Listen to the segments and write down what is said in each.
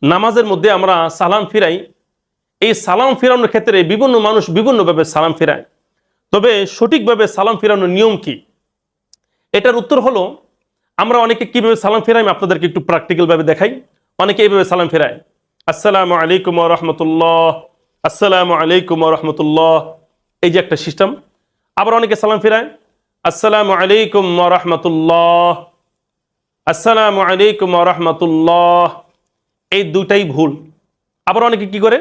নামাজের মধ্যে আমরা সালাম ফিরাই, এই সালাম ফিরানোর ক্ষেত্রে বিভিন্ন মানুষ বিভিন্নভাবে সালাম ফিরায়। তবে সঠিকভাবে সালাম ফিরানোর নিয়ম কি? এটার উত্তর হলো, আমরা অনেকে কিভাবে সালাম ফিরাই আমি আপনাদেরকে একটু প্র্যাকটিক্যাল ভাবে দেখাই। অনেকে এইভাবে সালাম ফিরায়, আসসালামু আলাইকুম ওয়া রাহমাতুল্লাহ, আসসালামু আলাইকুম ওয়া রাহমাতুল্লাহ, এই যে একটা সিস্টেম। আবার অনেকে সালাম ফিরায়, আসসালামু আলাইকুম ওয়া রাহমাতুল্লাহ, আসসালামু আলাইকুম ওয়া রাহমাতুল্লাহ, এই দুটাই ভুল। আবার অনেকে কি করে,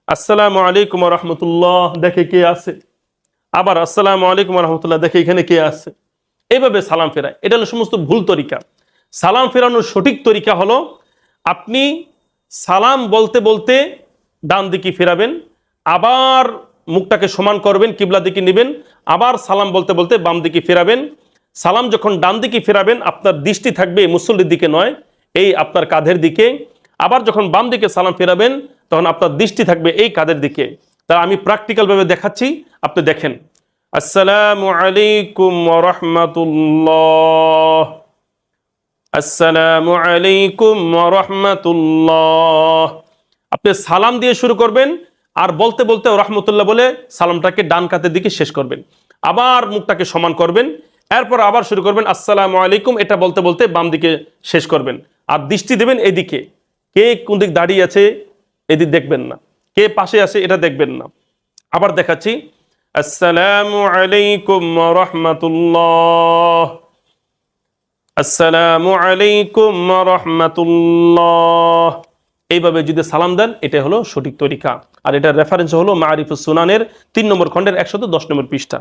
আসসালামু আলাইকুম ওয়া রাহমাতুল্লাহ, দেখে কে আছে, আবার আসসালামু আলাইকুম ওয়া রাহমাতুল্লাহ, দেখে এখানে কে আছে, এইভাবে সালাম ফেরায়। এটা হলো সমস্ত ভুল তরিকা। সালাম ফেরানোর সঠিক তরিকা হলো, আপনি সালাম বলতে বলতে ডান দিকে ফেরাবেন, আবার মুখটাকে সমান করবেন, কিবলা দিকে নেবেন, আবার সালাম বলতে বলতে বাম দিকে ফেরাবেন। সালাম যখন ডান দিকে ফেরাবেন, আপনার দৃষ্টি থাকবে মুসল্লির দিকে নয়, এই আপনার কাঁধের দিকে। আবার যখন বাম দিকে সালাম ফেরাবেন, তখন আপনার দৃষ্টি থাকবে এই কাঁধের দিকে। তা আমি প্র্যাকটিক্যাল ভাবে দেখাচ্ছি, আপনি দেখেন। আসসালামু আলাইকুম ওয়া রাহমাতুল্লাহ, আসসালামু আলাইকুম ওয়া রাহমাতুল্লাহ। আপনি সালাম দিয়ে শুরু করবেন, আর বলতে বলতে রাহমাতুল্লাহ বলে সালামটাকে ডান কাঁধের দিকে শেষ করবেন। আবার মুখটাকে সমান করবেন, এরপর আবার শুরু করবেন আসসালামু আলাইকুম, এটা বলতে বলতে বাম দিকে শেষ করবেন। আর দৃষ্টি দেবেন এদিকে, কে কোন দিক দাঁড়িয়ে আছে এদিক দেখবেন না, কে পাশে আছে এটা দেখবেন না। আবার দেখাচ্ছি, আসসালামু আলাইকুম ওয়া রাহমাতুল্লাহ, আসসালামু আলাইকুম ওয়া রাহমাতুল্লাহ। এইভাবে যদি সালাম দেন, এটা হলো সঠিক তরিকা। আর এটার রেফারেন্স হলো মারিফুস সুনানের 3 নম্বর খণ্ডের 110 নম্বর পৃষ্ঠা।